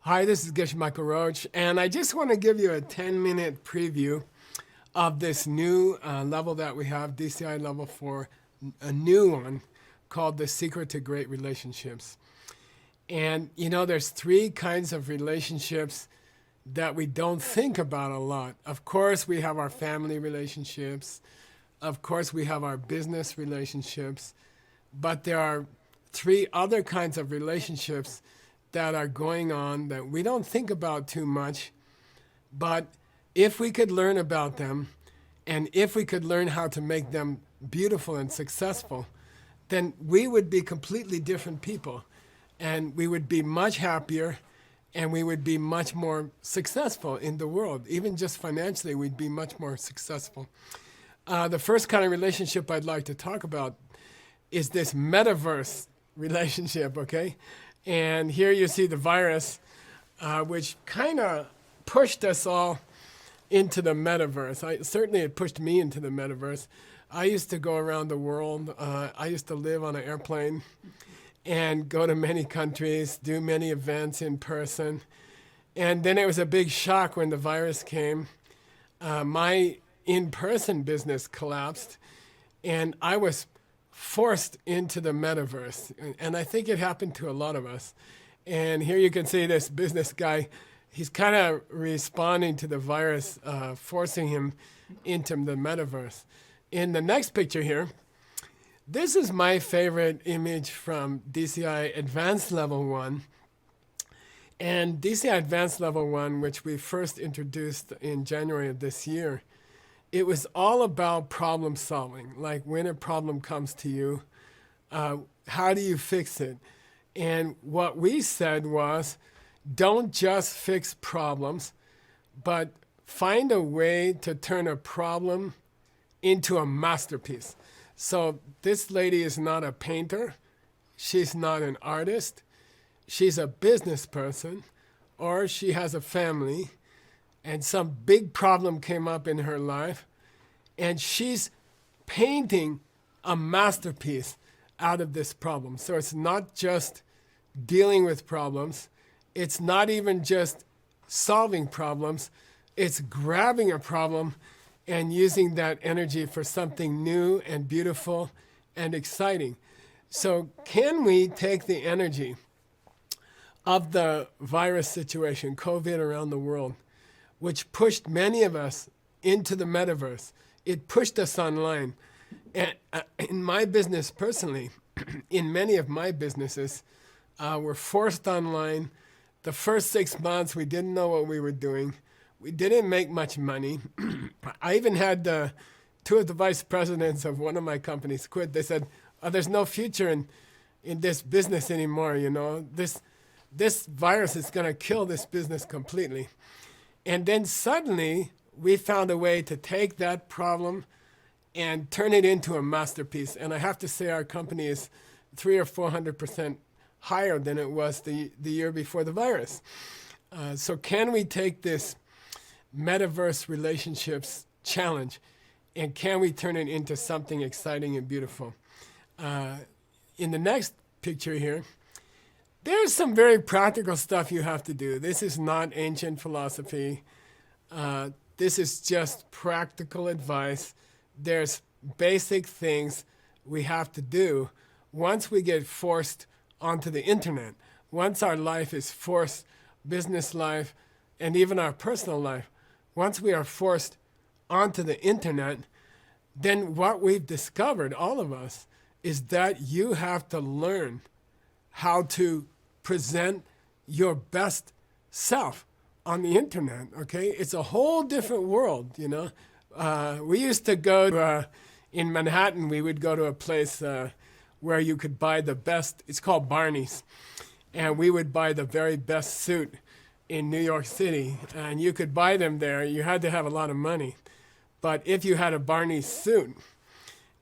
Hi, this is Gesh Michael Roach, and I just want to give you a 10-minute preview of this new level that we have, DCI level 4, a new one called The Secret to Great Relationships. And you know, there's 3 kinds of relationships that we don't think about a lot. Of course, we have our family relationships. Of course, we have our business relationships. But there are 3 other kinds of relationships that are going on that we don't think about too much. But if we could learn about them, and if we could learn how to make them beautiful and successful, then we would be completely different people. And we would be much happier, and we would be much more successful in the world. Even just financially, we'd be much more successful. The first kind of relationship I'd like to talk about is this metaverse relationship, okay? And here you see the virus, which kind of pushed us all into the metaverse. Certainly it pushed me into the metaverse. I used to go around the world. I used to live on an airplane and go to many countries, do many events in person. And then it was a big shock when the virus came. My in-person business collapsed, and I was forced into the metaverse. And I think it happened to a lot of us. And here you can see this business guy. He's kind of responding to the virus, forcing him into the metaverse. In the next picture here, this is my favorite image from DCI Advanced Level 1. And DCI Advanced Level 1, which we first introduced in January of this year, it was all about problem solving. Like when a problem comes to you, how do you fix it? And what we said was, don't just fix problems, but find a way to turn a problem into a masterpiece. So this lady is not a painter. She's not an artist. She's a business person, or she has a family, and some big problem came up in her life, and she's painting a masterpiece out of this problem. So it's not just dealing with problems. It's not even just solving problems. It's grabbing a problem and using that energy for something new and beautiful and exciting. So can we take the energy of the virus situation, COVID around the world, which pushed many of us into the metaverse? It pushed us online. And in my business personally, in many of my businesses, we're forced online. The first 6 months, we didn't know what we were doing. We didn't make much money. I even had 2 of the vice presidents of one of my companies quit. They said, oh, there's no future in this business anymore, you know. This virus is going to kill this business completely. And then suddenly, we found a way to take that problem and turn it into a masterpiece. And I have to say our company is 300 or 400% higher than it was the year before the virus. So can we take this metaverse relationships challenge and can we turn it into something exciting and beautiful? In the next picture here, there's some very practical stuff you have to do. This is not ancient philosophy. This is just practical advice. There's basic things we have to do once we get forced onto the internet. Once our life is forced, business life, and even our personal life, once we are forced onto the internet, then what we've discovered, all of us, is that you have to learn how to present your best self on the internet, okay? It's a whole different world, you know? We used to go to, in Manhattan, we would go to a place where you could buy the best, it's called Barney's, and we would buy the very best suit in New York City, and you could buy them there. You had to have a lot of money. But if you had a Barney's suit,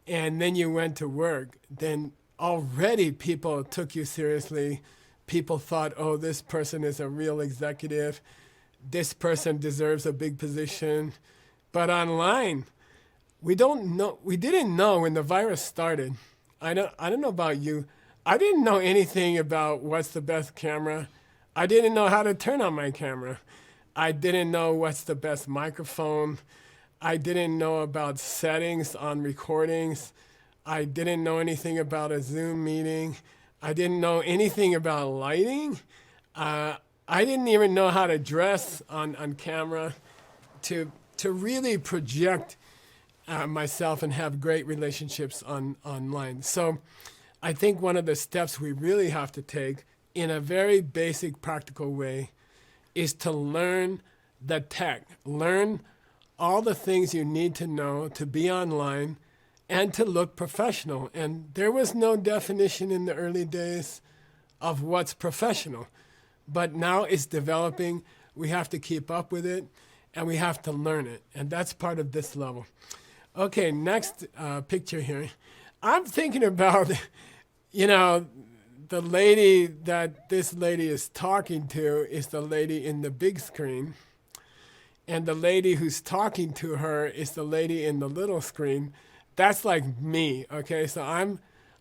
and then you went to work, then already people took you seriously. People thought, oh, this person is a real executive. This person deserves a big position. But online, we didn't know when the virus started. I don't know about you. I didn't know anything about what's the best camera. I didn't know how to turn on my camera. I didn't know what's the best microphone. I didn't know about settings on recordings. I didn't know anything about a Zoom meeting. I didn't know anything about lighting. I didn't even know how to dress on camera to really project myself and have great relationships online. So I think one of the steps we really have to take in a very basic, practical way is to learn the tech, learn all the things you need to know to be online and to look professional. And there was no definition in the early days of what's professional, but now it's developing. We have to keep up with it and we have to learn it. And that's part of this level. Okay, next picture here. I'm thinking about, the lady that this lady is talking to is the lady in the big screen. And the lady who's talking to her is the lady in the little screen. That's like me, okay? So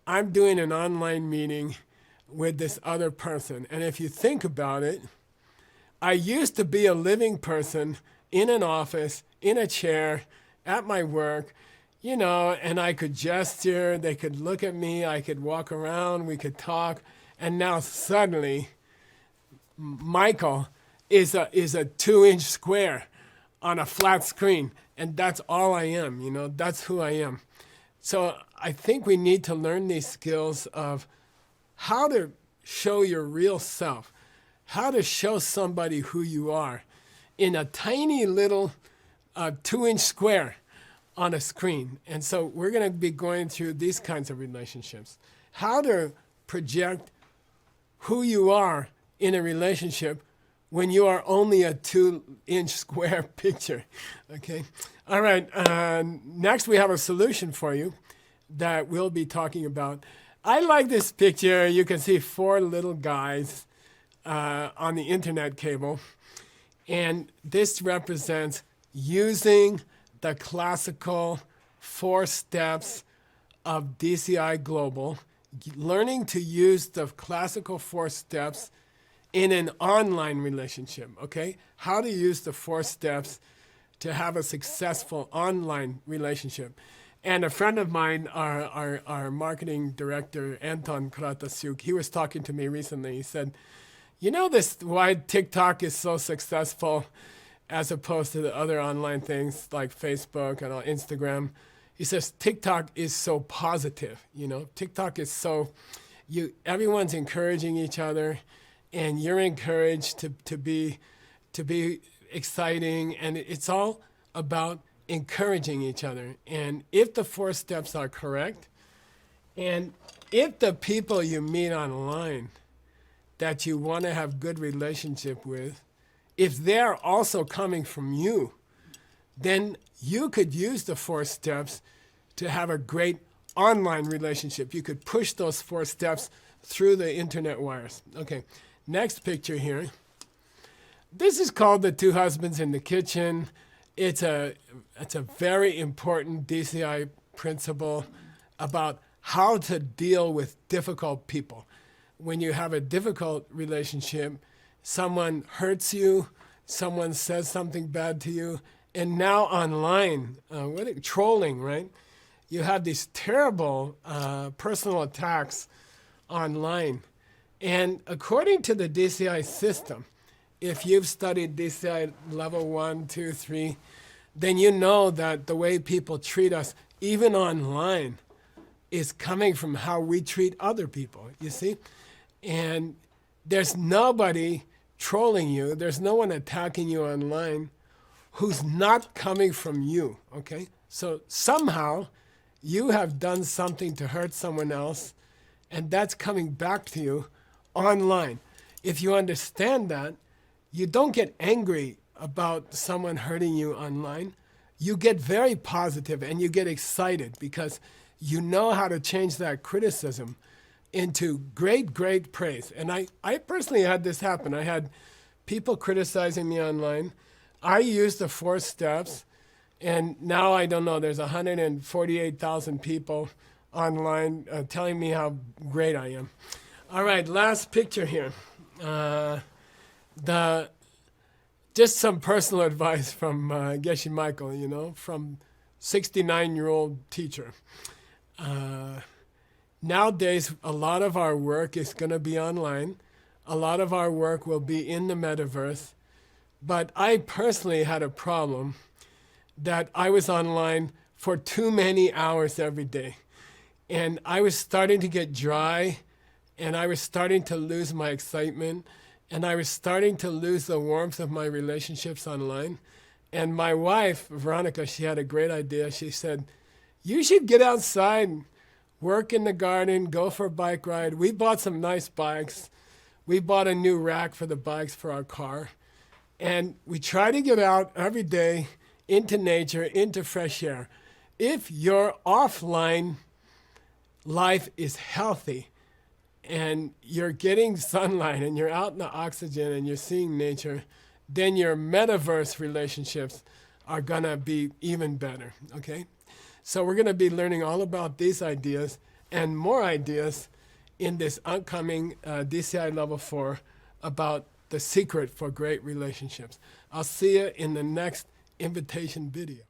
I'm doing an online meeting with this other person. And if you think about it, I used to be a living person in an office, in a chair, at my work, and I could gesture, they could look at me, I could walk around, we could talk. And now suddenly, Michael is a 2-inch square on a flat screen. And that's all I am, that's who I am. So I think we need to learn these skills of how to show your real self, how to show somebody who you are in a tiny little 2-inch square on a screen. And so we're going to be going through these kinds of relationships. How to project who you are in a relationship when you are only a 2-inch square picture, okay? All right, next we have a solution for you that we'll be talking about. I like this picture. You can see 4 little guys on the internet cable. And this represents using the classical 4 steps of DCI Global, learning to use the classical 4 steps in an online relationship, okay? How to use the 4 steps to have a successful online relationship. And a friend of mine, our marketing director, Anton Kratasiuk, he was talking to me recently. He said, this why TikTok is so successful as opposed to the other online things like Facebook and Instagram. He says TikTok is so positive, TikTok is so, everyone's encouraging each other and you're encouraged to be exciting, and it's all about encouraging each other. And if the 4 steps are correct, and if the people you meet online that you want to have good relationship with, if they're also coming from you, then you could use the 4 steps to have a great online relationship. You could push those 4 steps through the internet wires. Okay, next picture here. This is called the 2 husbands in the kitchen. It's a very important DCI principle about how to deal with difficult people. When you have a difficult relationship, someone hurts you, someone says something bad to you, and now online, trolling, right? You have these terrible personal attacks online. And according to the DCI system, if you've studied DCI level 1, 2, 3, then you know that the way people treat us, even online, is coming from how we treat other people, you see? And there's nobody trolling you, there's no one attacking you online who's not coming from you, okay? So somehow you have done something to hurt someone else, and that's coming back to you online. If you understand that, you don't get angry about someone hurting you online. You get very positive and you get excited because you know how to change that criticism into great, great praise. And I personally had this happen. I had people criticizing me online. I used the 4 steps, and now I don't know, there's 148,000 people online telling me how great I am. All right, last picture here. just some personal advice from Geshe Michael, you know, from 69-year-old teacher. Nowadays, a lot of our work is going to be online. A lot of our work will be in the metaverse. But I personally had a problem that I was online for too many hours every day. And I was starting to get dry, and I was starting to lose my excitement, and I was starting to lose the warmth of my relationships online. And my wife, Veronica, she had a great idea. She said, you should get outside, work in the garden, go for a bike ride. We bought some nice bikes. We bought a new rack for the bikes for our car. And we try to get out every day into nature, into fresh air. If your offline life is healthy and you're getting sunlight and you're out in the oxygen and you're seeing nature, then your metaverse relationships are going to be even better, okay? So we're going to be learning all about these ideas and more ideas in this upcoming DCI Level 4 about the secret for great relationships. I'll see you in the next invitation video.